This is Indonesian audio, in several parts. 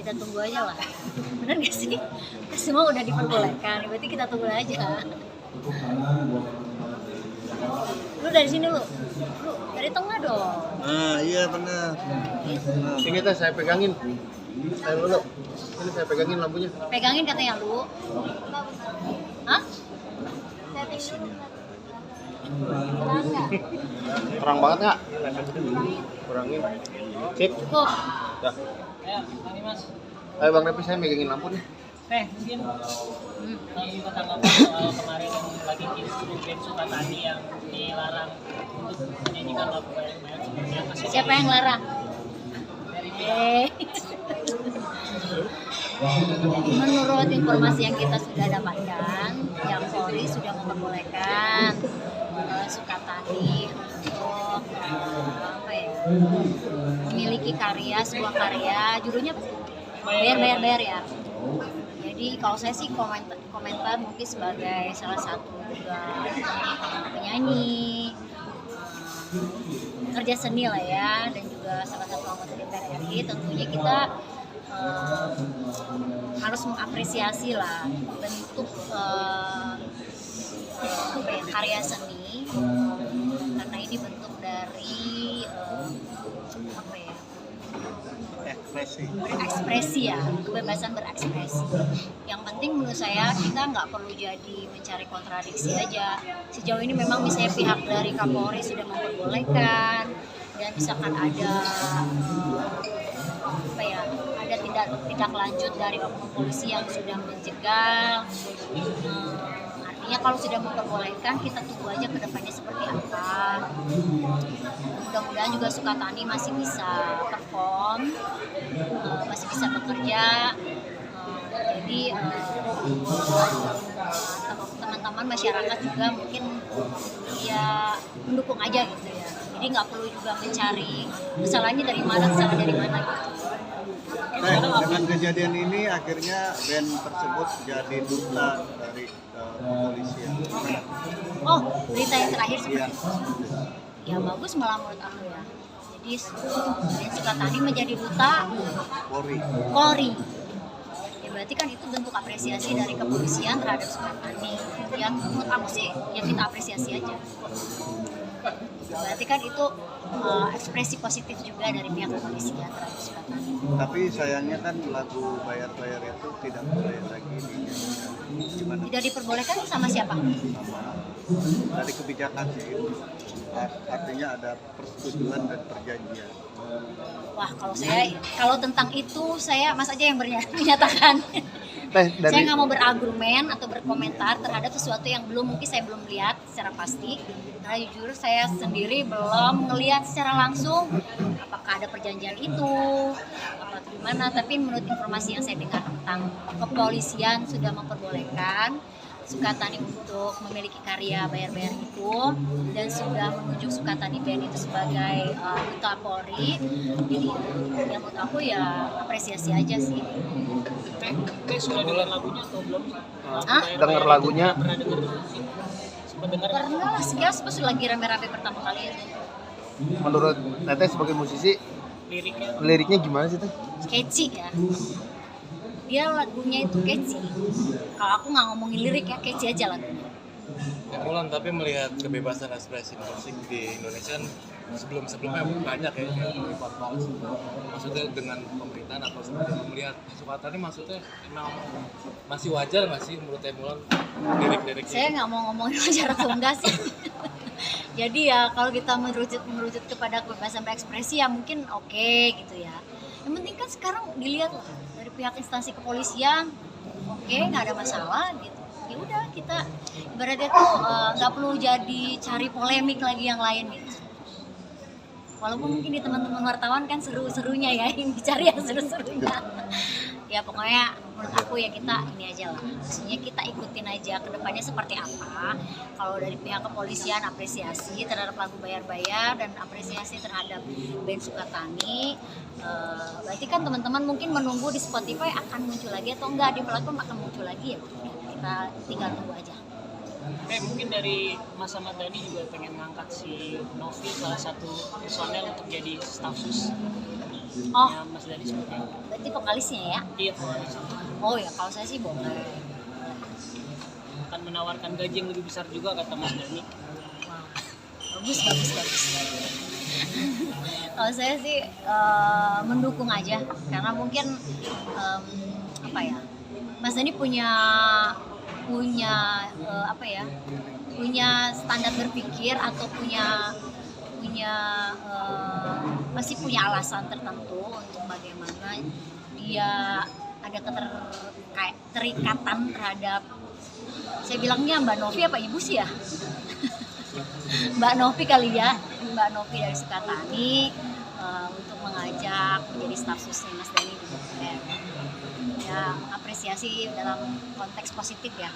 kita tunggu aja lah. Bener gak sih? Semua udah diperbolehkan, berarti kita tunggu aja. Lu dari sini lu dari tengah dong. Nah iya benar. Ini teh saya pegangin. Saya dulu. Ini saya pegangin lampunya. Pegangin katanya lu. Hah? Terang banget nggak? Kurangin. Sip. Cukup. Dah. Ayo Bang Repi, saya megangin lampu nih. Mungkin kita tanggapan soal kemarin yang lagi kisru band Sukatani yang dilarang untuk menyanyikan lagu bayar-bayar seperti apa sih? Siapa yang larang? Menurut informasi yang kita sudah dapatkan, yang Polri sudah memperbolehkan Sukatani untuk memiliki sebuah karya, judulnya bayar ya. Jadi kalau saya sih komentar mungkin sebagai salah satu juga penyanyi, kerja seni lah ya, dan juga salah satu anggota DPR RI, tentunya kita harus mengapresiasi lah bentuk karya seni, karena ini bentuk dari berekspresi ya, kebebasan berekspresi. Yang penting menurut saya kita nggak perlu jadi mencari kontradiksi aja. Sejauh ini memang misalnya pihak dari Kapolri sudah memperbolehkan, dan misalkan ada ada tindak lanjut dari oknum polisi yang sudah menjegal. Artinya kalau sudah memperbolehkan, kita tunggu aja ke depannya seperti apa. Mudah-mudahan juga Sukatani masih bisa perform, masih bisa bekerja. Jadi teman-teman masyarakat juga mungkin ya mendukung aja gitu ya. Jadi nggak perlu juga mencari kesalahannya dari mana gitu. Dengan kejadian ini akhirnya band tersebut jadi duta dari kepolisian. Oh, berita yang terakhir seperti Iya. itu. Ya bagus malah menurut aku ya. Jadi band Sukatani menjadi duta Polri. Ya berarti kan itu bentuk apresiasi dari kepolisian terhadap Sukatani. Yang menurut aku sih ya kita apresiasi aja. Berarti kan itu ekspresi positif juga dari pihak kepolisian terhadap Sukatani. Tapi sayangnya kan lagu bayar-bayar itu tidak boleh lagi gimana? Tidak diperbolehkan sama siapa? Dari kebijakan sih itu. Artinya ada persetujuan dan perjanjian. Wah, kalau tentang itu saya Mas aja yang menyatakan. Saya nggak mau berargumen atau berkomentar terhadap sesuatu yang mungkin saya belum lihat secara pasti. Karena jujur saya sendiri belum ngelihat secara langsung apakah ada perjanjian itu, apa gimana. Tapi menurut informasi yang saya dengar tentang kepolisian sudah memperbolehkan Sukatani untuk memiliki karya bayar-bayar itu, dan sudah menunjuk Sukatani band itu sebagai duta Polri. Jadi yang menurut aku ya apresiasi aja sih. Teh sudah dengar lagunya atau belum? Dengar lagunya? Pernah dengar sih? Sempat dengar? Pernah lah, sekilas pas lagi rame-rame pertama kali itu. Menurut Teteh sebagai musisi, liriknya gimana sih Teh? Catchy ya. Dia lagunya itu catchy. Kalau aku nggak ngomongin lirik ya, catchy aja lagunya. Ya Mulan, tapi melihat kebebasan ekspresi musik di Indonesia sebelumnya banyak ya, hebat banget. Maksudnya dengan pemerintahan atau seperti itu, melihat Sukatani maksudnya emang masih wajar nggak sih menurut Mulan lirik-liriknya? Saya nggak mau ngomongin wajar atau enggak sih. Jadi ya kalau kita merujuk kepada kebebasan berekspresi ya mungkin oke gitu ya. Yang penting kan sekarang dilihat lah dari pihak instansi kepolisian, oke, nggak ada masalah gitu. Ya udah, kita ibaratnya tuh nggak perlu jadi cari polemik lagi yang lain gitu. Walaupun mungkin di teman-teman wartawan kan seru-serunya ya, ini cari yang seru-serunya. Ya pokoknya menurut aku ya kita ini aja lah, maksudnya kita ikutin aja ke depannya seperti apa. Kalau dari pihak kepolisian apresiasi terhadap lagu bayar-bayar dan apresiasi terhadap band Sukatani, berarti kan teman-teman mungkin menunggu di Spotify akan muncul lagi atau enggak, di platform akan muncul lagi ya. Kita tinggal tunggu aja. Mungkin dari Mas Ahmad Dhani juga pengen ngangkat si Novi, salah satu personel, untuk jadi staf sus. Oh. Ya, Mas Dani seperti apa? Berarti vokalisnya ya? Iya, vokalis. Oh ya, kalau saya sih boleh. Akan menawarkan gaji yang lebih besar juga kata Mas Dani. Wow. Bagus. Kalau saya sih mendukung aja, karena mungkin apa ya, Mas Dani punya punya standar berpikir atau masih punya alasan tertentu untuk bagaimana dia ada keterikatan terhadap, saya bilangnya Mbak Novi apa Ibu sih ya? Mbak Novi kali ya, Mbak Novi dari Sukatani, untuk mengajak menjadi staf susnya Mas Dani di BPN. Ya, apresiasi dalam konteks positif ya.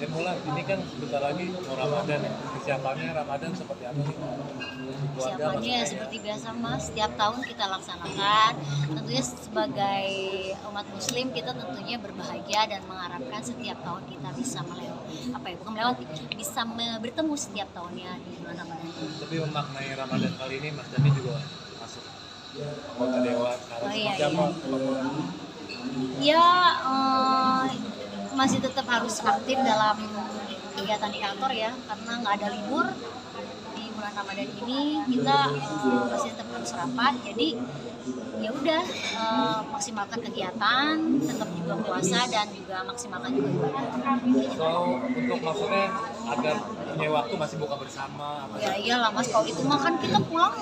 Dan Mulan, ini kan sebentar lagi mau Ramadan ya. Persiapannya Ramadan seperti apa sih? Keluarga Persiapannya maksudnya. seperti biasa Mas, setiap tahun kita laksanakan. Tentunya sebagai umat muslim kita tentunya berbahagia dan mengharapkan setiap tahun kita bisa bertemu setiap tahunnya di bulan Ramadan. Tapi memaknai Ramadan kali ini Mas Dani juga masuk anggota dewan. Sekarang Oh, iya, seperti apa? Ya, masih tetap harus aktif dalam kegiatan di kantor ya, karena nggak ada libur di bulan Ramadan ini. Kita masih tetap harus rapat, jadi ya udah, maksimalkan kegiatan, tetap juga puasa dan juga maksimalkan juga ibadah. So, untuk maksudnya agar punya waktu masih buka bersama apa Ya iyalah Mas, kalau itu mah kan kita pulang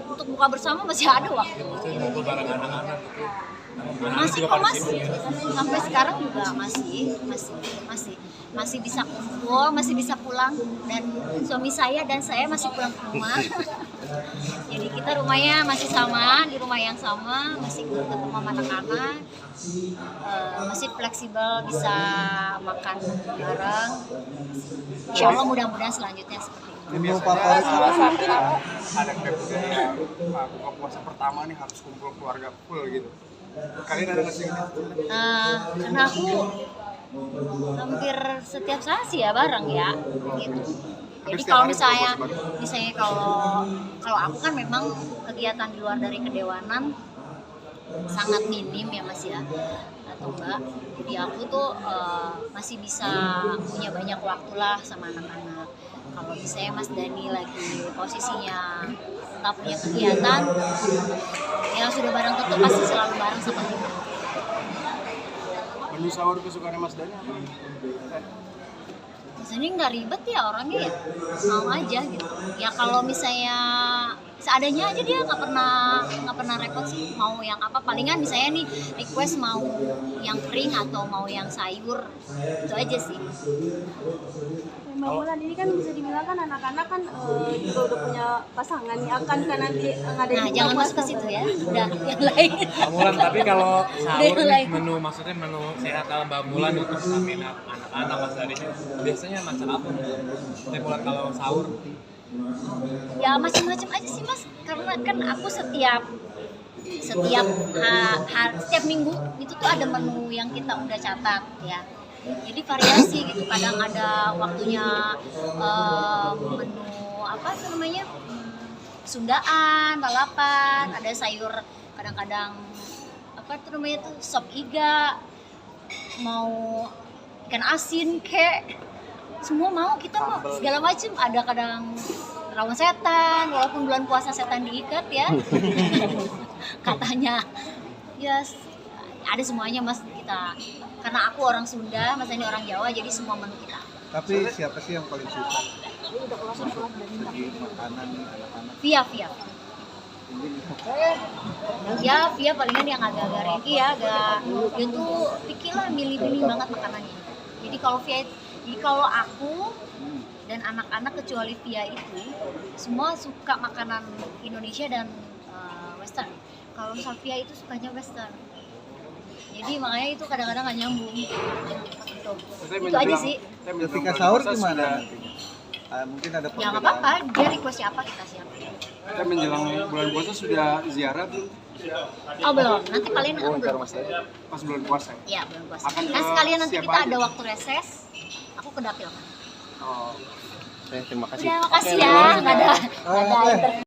untuk buka bersama masih ada waktu. maksudnya ngumpul bareng anak-anak gitu. Masih juga kok pada masih sibuk ya. sampai sekarang juga masih bisa kumpul, masih bisa pulang, dan suami saya dan saya masih pulang ke rumah. Jadi kita rumahnya masih sama, di rumah yang sama, masih ketemu sama anak-anak, masih fleksibel, bisa makan bareng. Insya Allah mudah-mudahan selanjutnya seperti itu. Menu favorit apa? Ada kepungnya buka puasa pertama nih harus kumpul keluarga full gitu. Kalian ada nggak sih gitu? Karena aku hampir setiap saat sih ya bareng ya gitu. Jadi setiap kalau hari misalnya buka kalau aku kan memang kegiatan di luar dari kedewanan sangat minim ya Mas ya atau Mbak. Jadi aku tuh masih bisa punya banyak waktu lah sama anak-anak. Kalau misalnya Mas Dani lagi posisinya tak punya kegiatan, ya sudah bareng tetap pasti selalu bareng sama kita. Menu sahur kesukaan Mas Dani apa? Mas Dani nggak ribet ya orangnya ya, mau aja gitu. Ya kalau misalnya seadanya aja dia nggak pernah repot sih. Mau yang apa, palingan misalnya nih request mau yang kering atau mau yang sayur, itu aja sih. Mbak Mulan, ini kan bisa dibilang kan anak-anak kan juga udah punya pasangan nih, akan kan nanti ngadain Nah buka jangan puasa masuk ke situ ya, udah yang lain. Mbak Mulan, tapi kalau sahur Yang nih lain. maksudnya menu sehat ala Mbak Mulan untuk stamina anak-anak Mas Dani biasanya masak apa? Mbak Mulan kalau sahur? Ya macam-macam aja sih Mas, karena kan aku setiap minggu itu tuh ada menu yang kita udah catat ya. Jadi variasi gitu, kadang ada waktunya menu apa itu namanya, Sundaan, lalapan, ada sayur, kadang-kadang apa itu namanya tuh sop iga, mau ikan asin kek, semua mau, kita mau segala macam. Ada kadang rawon setan, walaupun bulan puasa setan diikat ya katanya ya, ada semuanya Mas kita, karena aku orang Sunda, Mas ini orang Jawa, jadi semua menu kita. Tapi siapa sih yang paling susah? Segi makanan anak-anak. Via ya, palingan yang agak-agak ready ya, dia tuh pikirlah milih-milih banget makanannya. Jadi kalau aku dan anak-anak kecuali Via itu semua suka makanan Indonesia dan Western. Kalau Safia itu sukanya Western. Jadi makanya itu kadang-kadang nggak nyambung. Gitu. Itu aja sih. Ketika sahur gimana nantinya? Mungkin ada Ya nggak apa-apa, dia request apa kita siapin. Kita menjelang bulan puasa sudah ziarah belum? Oh belum, nanti paling aku belum. Pas bulan puasa. Iya belum puasa. Akan Nah ke sekalian nanti siapa kita aja? ada waktu reses, aku ke dapil. Oh. Terima kasih. Udah makasih ya, nggak ada Oke.